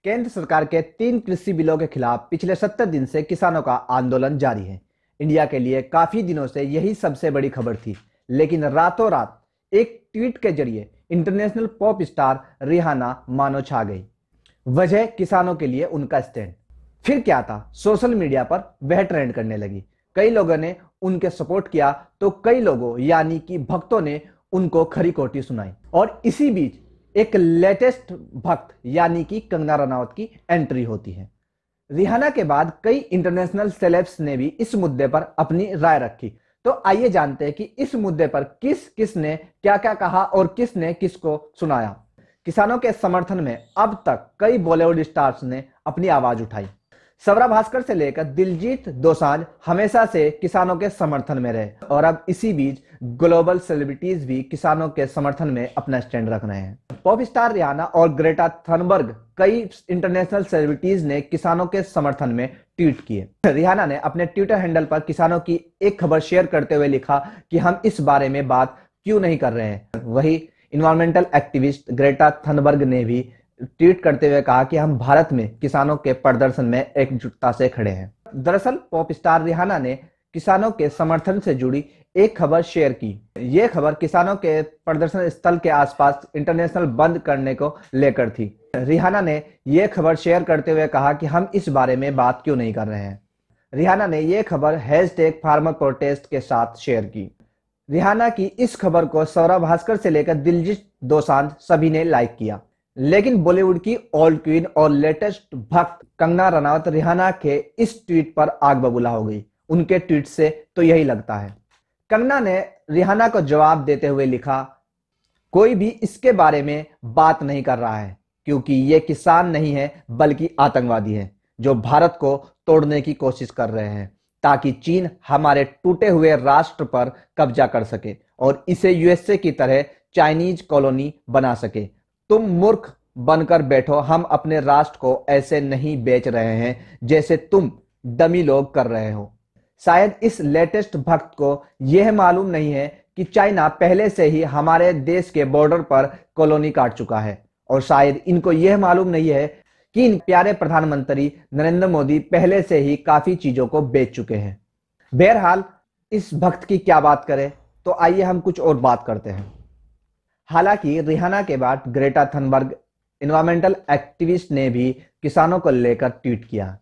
केंद्र सरकार के 3 कृषि बिलों के खिलाफ पिछले 70 दिन से किसानों का आंदोलन जारी है। इंडिया के लिए काफी दिनों से यही सबसे बड़ी खबर थी, लेकिन रातों रात एक ट्वीट के जरिए इंटरनेशनल पॉप स्टार रिहाना मानो छा गई। वजह किसानों के लिए उनका स्टैंड। फिर क्या था, सोशल मीडिया पर वह ट्रेंड करने लगी। कई लोगों ने उनके सपोर्ट किया तो कई लोगों यानी कि भक्तों ने उनको खरी खोटी सुनाई। और इसी बीच एक लेटेस्ट भक्त यानी कि कंगना रनावत की एंट्री होती है। रिहाना के बाद कई इंटरनेशनल सेलेब्स ने भी इस मुद्दे पर अपनी राय रखी। तो आइए जानते हैं कि इस मुद्दे पर किस किस ने क्या क्या कहा और किसने किसको सुनाया। किसानों के समर्थन में अब तक कई बॉलीवुड स्टार्स ने अपनी आवाज उठाई। स्वरा भास्कर से लेकर दिलजीत दोसांझ हमेशा से किसानों के समर्थन में रहे और अब इसी बीच ग्लोबल सेलिब्रिटीज भी किसानों के समर्थन में अपना स्टैंड रख रहे हैं। पॉप स्टार रिहाना और ग्रेटा थनबर्ग कई इंटरनेशनल सेलिब्रिटीज ने किसानों के समर्थन में ट्वीट किए। रिहाना ने अपने ट्विटर हैंडल पर किसानों की एक खबर शेयर करते हुए लिखा कि हम इस बारे में बात क्यों नहीं कर रहे हैं। वही इन्वायरमेंटल एक्टिविस्ट ग्रेटा थनबर्ग ने भी ट्वीट करते हुए कहा कि हम भारत में किसानों के प्रदर्शन में एकजुटता से खड़े हैं। दरअसल पॉप स्टार रिहाना ने किसानों के समर्थन से जुड़ी एक खबर शेयर की। यह खबर किसानों के प्रदर्शन स्थल के आसपास इंटरनेशनल बंद करने को लेकर थी। रिहाना ने यह खबर शेयर करते हुए कहा कि हम इस बारे में बात क्यों नहीं कर रहे हैं। रिहाना ने यह खबर #फार्मर प्रोटेस्ट के साथ शेयर की। रिहाना की इस खबर को स्वरा भास्कर से लेकर दिलजीत दोसांझ सभी ने लाइक किया, लेकिन बॉलीवुड की ओल्ड क्वीन और लेटेस्ट भक्त कंगना रनावत रिहाना के इस ट्वीट पर आग बबूला हो गई। उनके ट्वीट से तो यही लगता है। कंगना ने रिहाना को जवाब देते हुए लिखा, कोई भी इसके बारे में बात नहीं कर रहा है क्योंकि ये किसान नहीं है बल्कि आतंकवादी है जो भारत को तोड़ने की कोशिश कर रहे हैं ताकि चीन हमारे टूटे हुए राष्ट्र पर कब्जा कर सके और इसे यूएसए की तरह चाइनीज कॉलोनी बना सके। तुम मूर्ख बनकर बैठो, हम अपने राष्ट्र को ऐसे नहीं बेच रहे हैं जैसे तुम डमी लोग कर रहे हो। शायद इस लेटेस्ट भक्त को यह मालूम नहीं है कि चाइना पहले से ही हमारे देश के बॉर्डर पर कॉलोनी काट चुका है और शायद इनको यह मालूम नहीं है कि इन प्यारे प्रधानमंत्री नरेंद्र मोदी पहले से ही काफी चीजों को बेच चुके हैं। बहरहाल इस भक्त की क्या बात करें, तो आइए हम कुछ और बात करते हैं। हालांकि रिहाना के बाद ग्रेटा थनबर्ग एनवायरमेंटल एक्टिविस्ट ने भी किसानों को लेकर ट्वीट किया।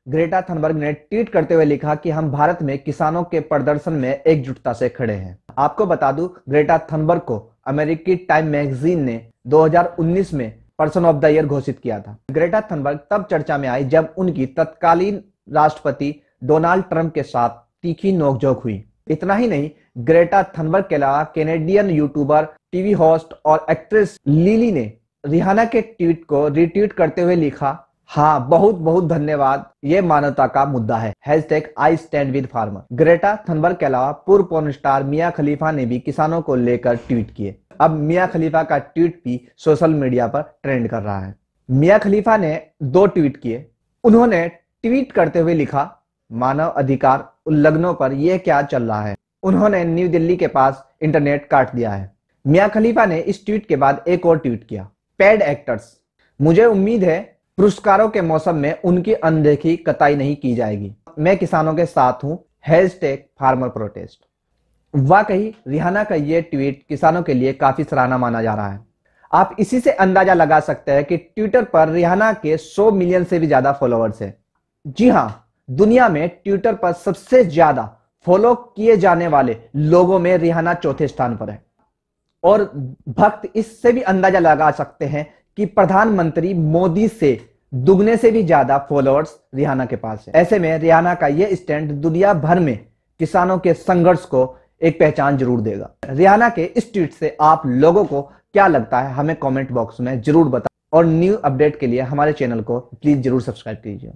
ग्रेटा थनबर्ग ने ट्वीट करते हुए लिखा कि हम भारत में किसानों के प्रदर्शन में एकजुटता से खड़े हैं। आपको बता दूं, ग्रेटा थनबर्ग को अमेरिकी टाइम मैगजीन ने 2019 में पर्सन ऑफ द ईयर घोषित किया था। ग्रेटा थनबर्ग तब चर्चा में आई जब उनकी तत्कालीन राष्ट्रपति डोनाल्ड ट्रंप के साथ तीखी नोकझोंक हुई। इतना ही नहीं, ग्रेटा थनबर्ग के अलावा कैनेडियन यूट्यूबर, टीवी होस्ट और एक्ट्रेस लिली ने रिहाना के ट्वीट को रीट्वीट करते हुए लिखा, हाँ बहुत बहुत धन्यवाद, ये मानवता का मुद्दा है। #I stand with farmer। Greta Thunberg के अलावा पूर्व पोर्न स्टार मिया खलीफा ने भी किसानों को लेकर ट्वीट किए। अब मिया खलीफा का ट्वीट भी सोशल मीडिया पर ट्रेंड कर रहा है। मिया खलीफा ने 2 ट्वीट किए। उन्होंने ट्वीट करते हुए लिखा, मानव अधिकार उल्लंघनों पर यह क्या चल रहा है। उन्होंने न्यू दिल्ली के पास इंटरनेट काट दिया है। मिया खलीफा ने इस ट्वीट के बाद एक और ट्वीट किया, पेड एक्टर्स, मुझे उम्मीद है पुरस्कारों के मौसम में उनकी अनदेखी कतई नहीं की जाएगी। मैं किसानों के साथ हूं। #Farmer protest. वाकई रिहाना का यह ट्वीट किसानों के लिए काफी सराहना माना जा रहा है। आप इसी से अंदाजा लगा सकते हैं कि ट्विटर पर रिहाना के 100 मिलियन से भी ज्यादा फॉलोअर्स हैं। जी हां, दुनिया में ट्विटर पर सबसे ज्यादा फॉलो किए जाने वाले लोगों में रिहाना चौथे स्थान पर है। और भक्त इससे भी अंदाजा लगा सकते हैं कि प्रधानमंत्री मोदी से दुगने से भी ज्यादा फॉलोअर्स रिहाना के पास है। ऐसे में रिहाना का यह स्टैंड दुनिया भर में किसानों के संघर्ष को एक पहचान जरूर देगा। रिहाना के इस ट्वीट से आप लोगों को क्या लगता है, हमें कमेंट बॉक्स में जरूर बताएं और न्यू अपडेट के लिए हमारे चैनल को प्लीज जरूर सब्सक्राइब कीजिए।